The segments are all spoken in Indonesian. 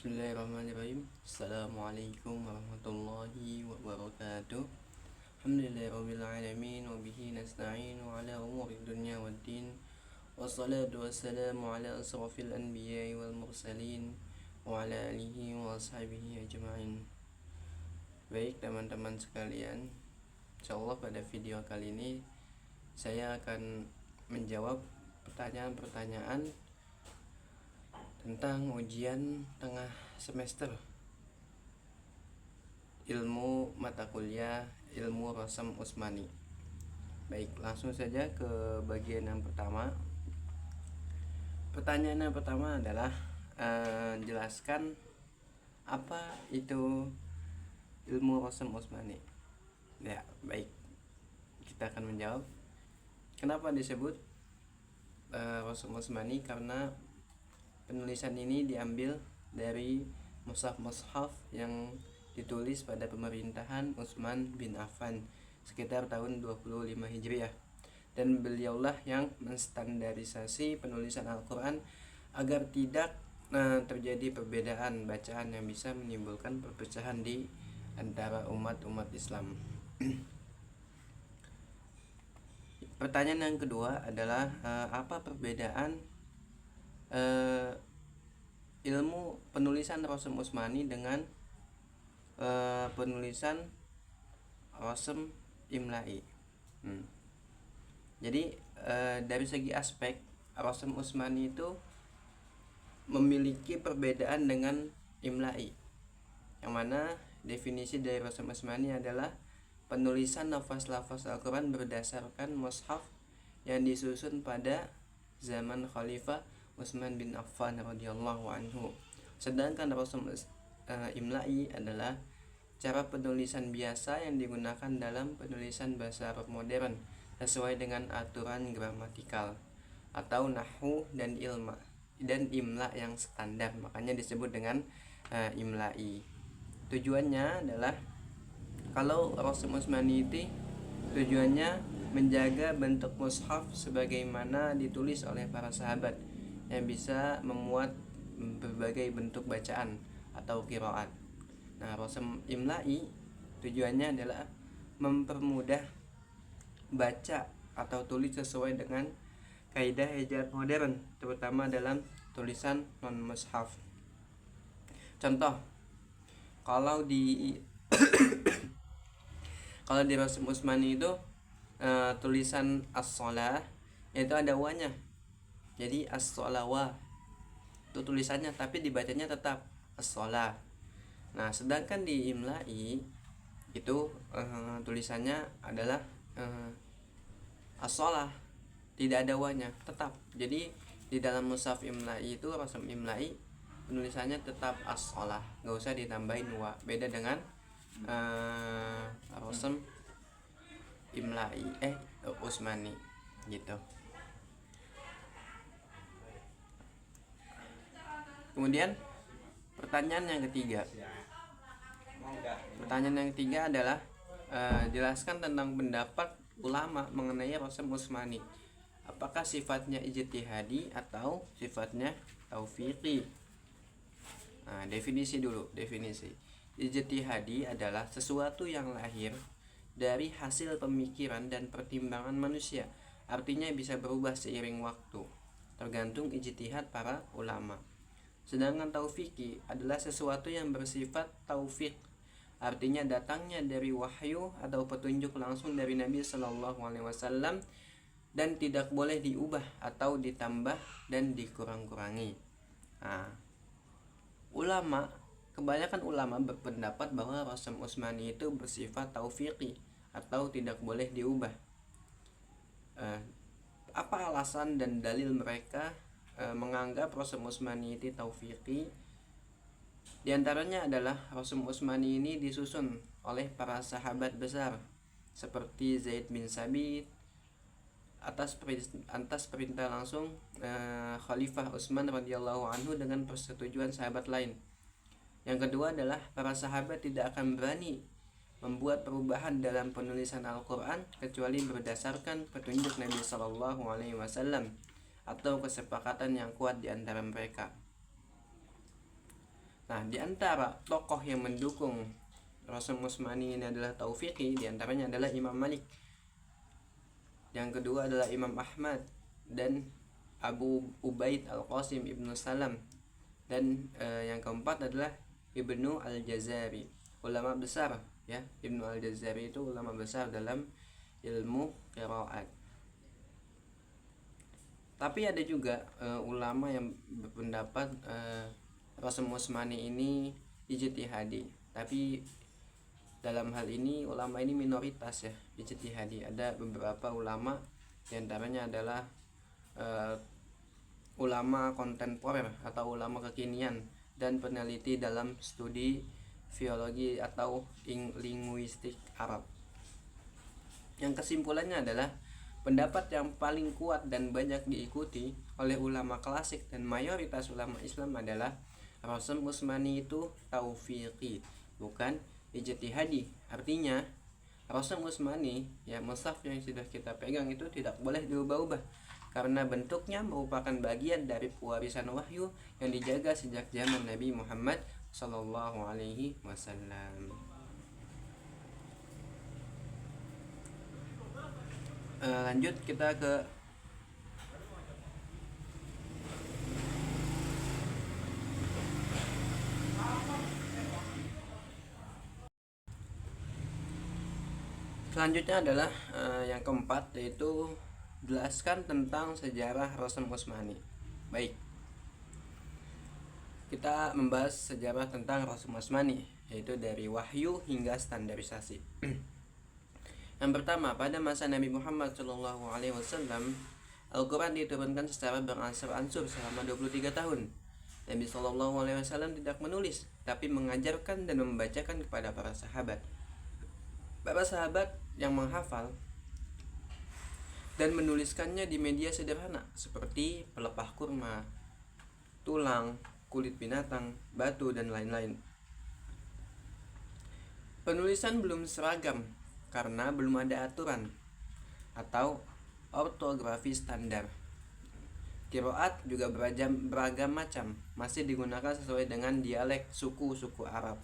Bismillahirrahmanirrahim. Assalamualaikum warahmatullahi wabarakatuh. Alhamdulillahirabbil alamin wa bihi nasta'inu ala umuri dunya waddin. Wassalatu wassalamu ala asrafil anbiya'i wal mursalin wa ala alihi wa ashabihi ajma'in. Baik teman-teman sekalian, insyaallah pada video kali ini saya akan menjawab pertanyaan-pertanyaan tentang ujian tengah semester ilmu mata kuliah ilmu Rasam Utsmani. Baik, langsung saja ke bagian yang pertama. Pertanyaan yang pertama adalah jelaskan apa itu ilmu Rasam Utsmani. Ya, baik. Kita akan menjawab. Kenapa disebut Rasam Utsmani? Karena penulisan ini diambil dari mushaf-mushaf yang ditulis pada pemerintahan Utsman bin Affan sekitar tahun 25 Hijriah, dan beliaulah yang menstandarisasi penulisan Al-Quran agar tidak terjadi perbedaan bacaan yang bisa menimbulkan perpecahan di antara umat-umat Islam. Pertanyaan yang kedua adalah apa perbedaan ilmu penulisan Rasam Utsmani dengan penulisan Rasam Imla'i. Jadi dari segi aspek Rasam Utsmani itu memiliki perbedaan dengan Imla'i, yang mana definisi dari Rasam Utsmani adalah penulisan lafaz-lafaz Al-Quran berdasarkan mushaf yang disusun pada zaman Khalifah Utsman bin Affan radhiyallahu anhu. Sedangkan Rasam Imla'i adalah cara penulisan biasa yang digunakan dalam penulisan bahasa Arab modern sesuai dengan aturan gramatikal atau nahwu dan imla yang standar, makanya disebut dengan Imla'i. Tujuannya adalah, kalau Rasam Utsmani itu tujuannya menjaga bentuk mushaf sebagaimana ditulis oleh para sahabat yang bisa memuat berbagai bentuk bacaan atau qiraat. Nah, Rasam Imla'i tujuannya adalah mempermudah baca atau tulis sesuai dengan kaidah hejat modern, terutama dalam tulisan non-mushaf. Contoh, kalau di Rasam Utsmani itu tulisan as-shalah itu ada wanya. Jadi as-sholawah itu tulisannya, tapi dibacanya tetap as-sholah. Nah, sedangkan di Imla'i itu tulisannya adalah as-sholah, tidak ada wanya, tetap. Jadi di dalam mushaf Imla'i itu, Rasam Imla'i, penulisannya tetap as-sholah, nggak usah ditambahin wa. Beda dengan Rasam Imla'i Utsmani gitu. Kemudian pertanyaan yang ketiga adalah jelaskan tentang pendapat ulama mengenai Rasam Utsmani. Apakah sifatnya ijtihadi atau sifatnya taufiqi? Nah, definisi dulu. Definisi ijtihadi adalah sesuatu yang lahir dari hasil pemikiran dan pertimbangan manusia, artinya bisa berubah seiring waktu, tergantung ijtihad para ulama. Sedangkan taufiqi adalah sesuatu yang bersifat taufik, artinya datangnya dari wahyu atau petunjuk langsung dari Nabi Shallallahu Alaihi Wasallam dan tidak boleh diubah atau ditambah dan dikurang-kurangi. Nah, kebanyakan ulama berpendapat bahwa Rasam Utsmani itu bersifat taufiqi atau tidak boleh diubah. Apa alasan dan dalil mereka menganggap Rasam Utsmani itu taufiqi? Di antaranya adalah Rasam Utsmani ini disusun oleh para sahabat besar seperti Zaid bin Sabit atas perintah langsung Khalifah Utsman radhiyallahu anhu dengan persetujuan sahabat lain. Yang kedua adalah para sahabat tidak akan berani membuat perubahan dalam penulisan Al-Quran kecuali berdasarkan petunjuk Nabi Shallallahu Alaihi Wasallam atau kesepakatan yang kuat di antara mereka. Nah, di antara tokoh yang mendukung Rasul Utsmani ini adalah Taufiqi, di antaranya adalah Imam Malik. Yang kedua adalah Imam Ahmad dan Abu Ubaid Al-Qasim Ibnu Salam. Dan yang keempat adalah Ibnu Al-Jazari, ulama besar ya. Ibnu Al-Jazari itu ulama besar dalam ilmu qiraat. Tapi ada juga ulama yang berpendapat Rasul Utsmani ini ijtihadi. Tapi dalam hal ini ulama ini minoritas ya, ijtihadi. Ada beberapa ulama, diantaranya adalah ulama kontemporer atau ulama kekinian dan peneliti dalam studi filologi atau linguistik Arab. Yang kesimpulannya adalah pendapat yang paling kuat dan banyak diikuti oleh ulama klasik dan mayoritas ulama Islam adalah Rasul Utsmani itu taufiqi, bukan ijtihadi. Artinya Rasul Utsmani ya, mushaf yang sudah kita pegang itu tidak boleh diubah-ubah karena bentuknya merupakan bagian dari pewarisan wahyu yang dijaga sejak zaman Nabi Muhammad Sallallahu Alaihi Wasallam. Lanjut kita ke selanjutnya adalah yang keempat, yaitu jelaskan tentang sejarah Rasul Utsmani. Baik, kita membahas sejarah tentang Rasul Utsmani, yaitu dari wahyu hingga standarisasi. Yang pertama, pada masa Nabi Muhammad SAW, Al-Quran diturunkan secara beransur-ansur selama 23 tahun. Nabi SAW tidak menulis, tapi mengajarkan dan membacakan kepada para sahabat. Para sahabat yang menghafal dan menuliskannya di media sederhana seperti pelepah kurma, tulang, kulit binatang, batu, dan lain-lain. Penulisan belum seragam karena belum ada aturan atau ortografi standar. Qiraat juga beragam macam, masih digunakan sesuai dengan dialek suku-suku Arab,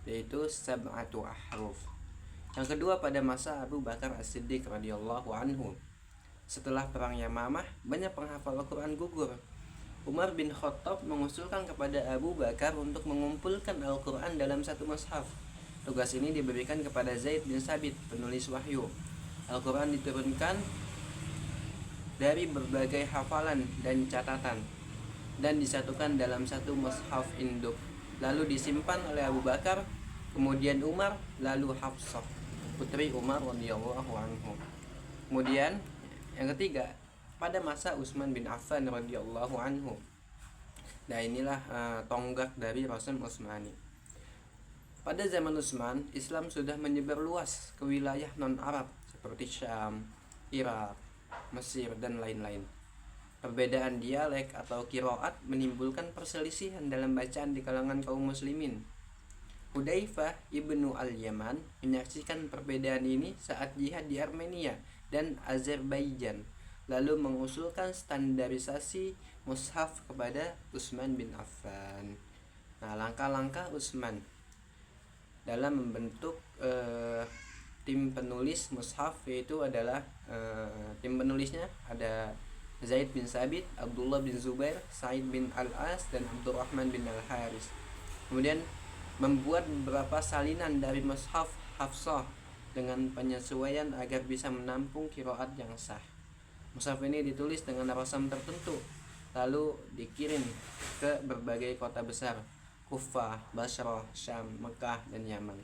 yaitu sab'atu ahruf. Yang kedua, pada masa Abu Bakar As-Siddiq radhiyallahu anhu, setelah perang Yamamah, banyak penghafal Al-Quran gugur. Umar bin Khattab mengusulkan kepada Abu Bakar untuk mengumpulkan Al-Quran dalam satu mushaf. Tugas ini diberikan kepada Zaid bin Sabit, penulis wahyu. Al-Quran diturunkan dari berbagai hafalan dan catatan dan disatukan dalam satu mushaf induk, lalu disimpan oleh Abu Bakar, kemudian Umar, lalu Hafsah, putri Umar radhiyallahu anhu. Kemudian yang ketiga, pada masa Utsman bin Affan radhiyallahu anhu. Nah, inilah tonggak dari Rasul Utsmani. Pada zaman Utsman, Islam sudah menyebar luas ke wilayah non-Arab seperti Syam, Irak, Mesir, dan lain-lain. Perbedaan dialek atau qiraat menimbulkan perselisihan dalam bacaan di kalangan kaum muslimin. Hudzaifah ibnu al-Yaman menyaksikan perbedaan ini saat jihad di Armenia dan Azerbaijan, lalu mengusulkan standarisasi mushaf kepada Utsman bin Affan. Nah, langkah-langkah Utsman dalam membentuk tim penulis mushaf yaitu adalah tim penulisnya ada Zaid bin Sabit, Abdullah bin Zubair, Sa'id bin Al-As, dan Abdurrahman bin Al-Haris. Kemudian membuat beberapa salinan dari mushaf Hafsah dengan penyesuaian agar bisa menampung qiraat yang sah. Mushaf ini ditulis dengan rasam tertentu, lalu dikirim ke berbagai kota besar, Kufah, Basrah, Syam, Mekah, dan Yaman.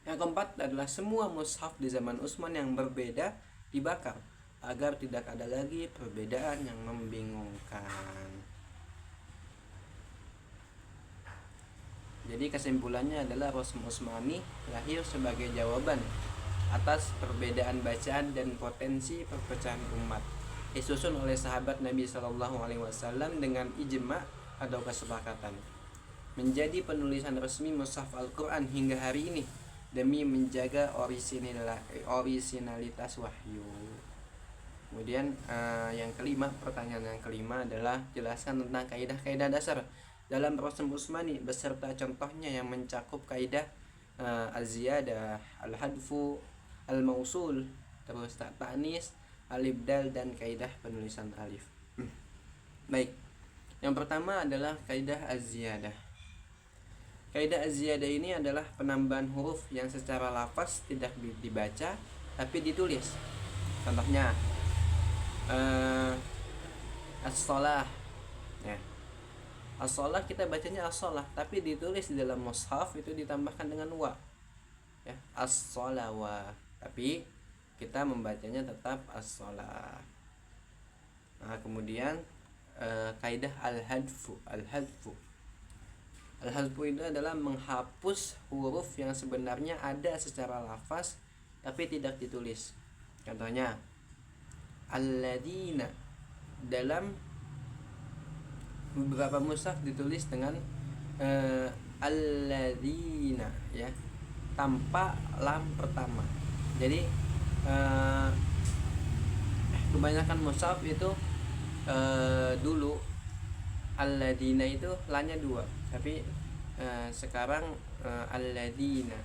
Yang keempat adalah semua mushaf di zaman Utsman yang berbeda dibakar agar tidak ada lagi perbedaan yang membingungkan. Jadi kesimpulannya adalah Rasul Utsmani lahir sebagai jawaban atas perbedaan bacaan dan potensi perpecahan umat, disusun oleh sahabat Nabi Shallallahu Alaihi Wasallam dengan ijma atau kesepakatan, menjadi penulisan resmi mushaf Al-Quran hingga hari ini demi menjaga orisinalitas wahyu. Kemudian yang kelima, pertanyaan yang kelima adalah jelaskan tentang kaidah-kaidah dasar dalam Rasm Utsmani beserta contohnya yang mencakup kaidah az-ziyadah, al-hadfu, al-mausul, terus ta'nis, al-ibdal, dan kaidah penulisan alif. Baik. Yang pertama adalah kaidah az-ziyadah. Kaidah az-ziyadah ini adalah penambahan huruf yang secara lafaz tidak dibaca tapi ditulis. Contohnya as-shalah. Ya. As-shalah kita bacanya as-shalah tapi ditulis di dalam mushaf itu ditambahkan dengan wa. Ya, as-shalawa. Tapi kita membacanya tetap as-shalah. Nah, kemudian kaidah al-hadfu. Al-hadfu itu adalah menghapus huruf yang sebenarnya ada secara lafaz tapi tidak ditulis. Contohnya alladzina, dalam beberapa mushaf ditulis dengan alladzina, ya, tanpa lam pertama. Jadi kebanyakan mushaf itu dulu alladzina itu lanya 2, tapi sekarang alladzina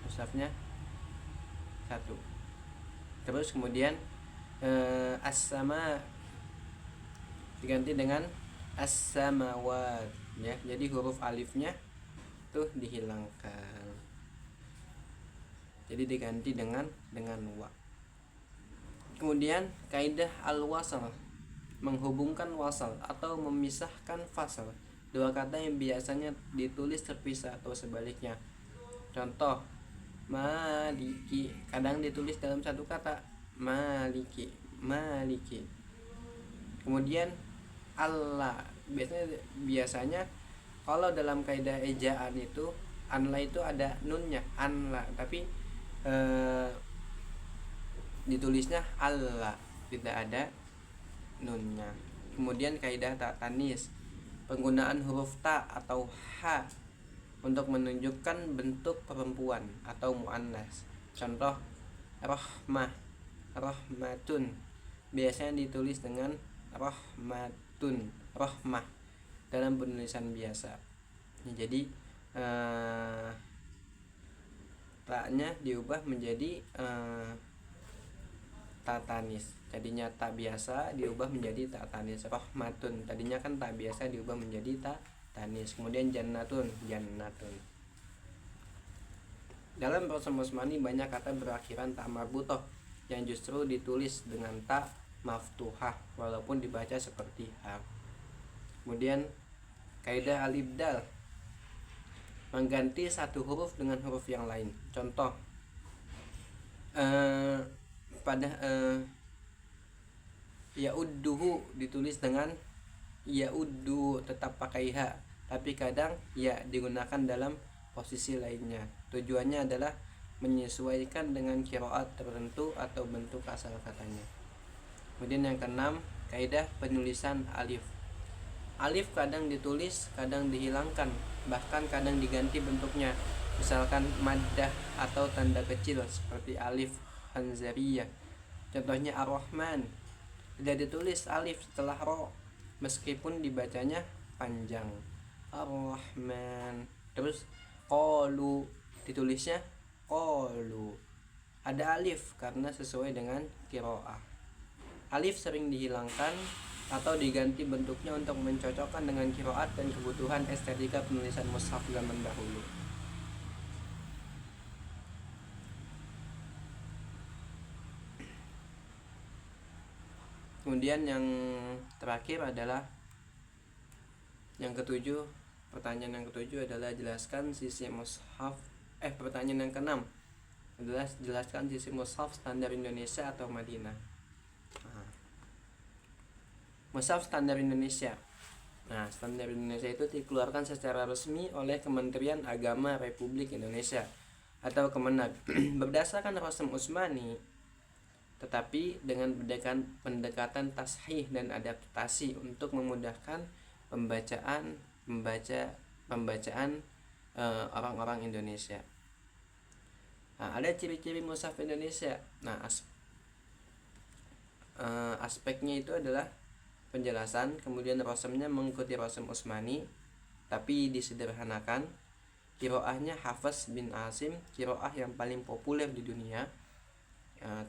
mushafnya 1. Terus kemudian as-sama diganti dengan as-samawat, ya. Jadi huruf alifnya tuh dihilangkan. Jadi diganti dengan wa. Kemudian kaidah al-wasal, menghubungkan wasal atau memisahkan fasal, dua kata yang biasanya ditulis terpisah atau sebaliknya. Contoh, maliki kadang ditulis dalam satu kata, maliki. Kemudian Allah, biasanya kalau dalam kaidah ejaan itu anla itu ada nunnya, anla, tapi ditulisnya Allah, tidak ada nunnya. Kemudian kaidah tak tanis, penggunaan huruf ta atau ha untuk menunjukkan bentuk perempuan atau muannas. Contoh, rahmah, rahmatun, biasanya ditulis dengan rahmatun, rahmah dalam penulisan biasa. Jadi ta-nya diubah menjadi ta tanis. Tadinya tak biasa diubah menjadi tak tanis. Rahmatun tadinya kan tak biasa diubah menjadi tak tanis. Kemudian jannatun. Dalam Rasm Utsmani banyak kata berakhiran ta marbutoh yang justru ditulis dengan ta maftuhah walaupun dibaca seperti ha. Kemudian kaidah al-ibdal, mengganti satu huruf dengan huruf yang lain. Contoh, pada ya'udduhu ditulis dengan ya'uddu, tetap pakai ha, tapi kadang ya digunakan dalam posisi lainnya. Tujuannya adalah menyesuaikan dengan qiraat tertentu atau bentuk asal katanya. Kemudian yang keenam, kaidah penulisan alif. Alif kadang ditulis, kadang dihilangkan, bahkan kadang diganti bentuknya. Misalkan maddah atau tanda kecil seperti alif hanzariyah. Contohnya ar-Rahman, tidak ditulis alif setelah ro meskipun dibacanya panjang, ar-Rahman. Terus qalu ditulisnya qalu, ada alif karena sesuai dengan qiraah. Alif sering dihilangkan atau diganti bentuknya untuk mencocokkan dengan qiraat dan kebutuhan estetika penulisan mushaf zaman dahulu. Kemudian yang terakhir adalah yang ketujuh. Pertanyaan yang ketujuh adalah jelaskan sisi mushaf. Pertanyaan yang keenam adalah jelaskan sisi mushaf standar Indonesia atau Madinah. Mushaf standar Indonesia. Nah, standar Indonesia itu dikeluarkan secara resmi oleh Kementerian Agama Republik Indonesia atau Kemenag berdasarkan Rasm Utsmani, tetapi dengan pendekatan tashih dan adaptasi untuk memudahkan pembacaan orang-orang Indonesia. Nah, ada ciri-ciri mushaf Indonesia. Nah, aspeknya itu adalah penjelasan, kemudian rasmnya mengikuti Rasm Utsmani, tapi disederhanakan. Kiroahnya Hafs bin Asim, kiroah yang paling populer di dunia.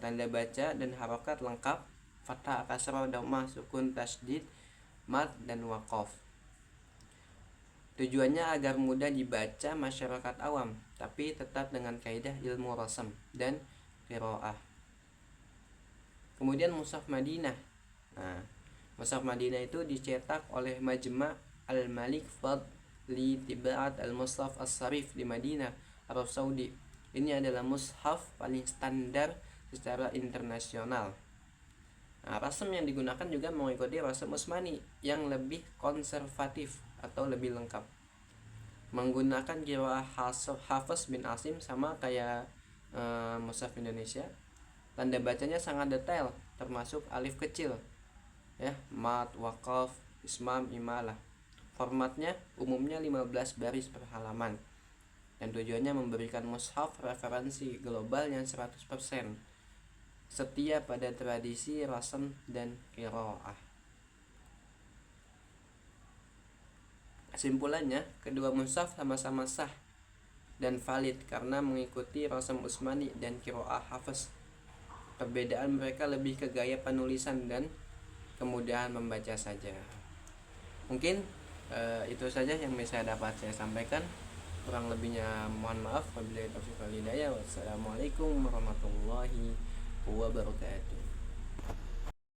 Tanda baca dan harokat lengkap, fathah, kasrah, dhammah, sukun, tasydid, mad, dan waqaf. Tujuannya agar mudah dibaca masyarakat awam, tapi tetap dengan kaidah ilmu rasam dan qiraah. Kemudian Mushaf Madinah. Mushaf Madinah itu dicetak oleh Majma' Al-Malik Fadl li Tibaat Al-Mushaf As-Sarif di Madinah, Arab Saudi. Ini adalah mushaf paling standar secara internasional. Rasam yang digunakan juga mengikuti rasam Utsmani yang lebih konservatif atau lebih lengkap. Menggunakan qiraah Hafs bin Asim sama kayak mushaf Indonesia. Tanda bacanya sangat detail, termasuk alif kecil, ya, mad, waqaf, ismam, imalah. Formatnya umumnya 15 baris per halaman. Dan tujuannya memberikan mushaf referensi global yang 100% setia pada tradisi rasam dan qiraah. Kesimpulannya, kedua mushaf sama-sama sah dan valid karena mengikuti rasam Utsmani dan qiraah Hafs. Perbedaan mereka lebih ke gaya penulisan dan kemudahan membaca saja. Mungkin itu saja yang bisa dapat saya sampaikan. Kurang lebihnya mohon maaf. Wabillahi taufiq wal hidayah. Wassalamualaikum warahmatullahi wabarakatuh.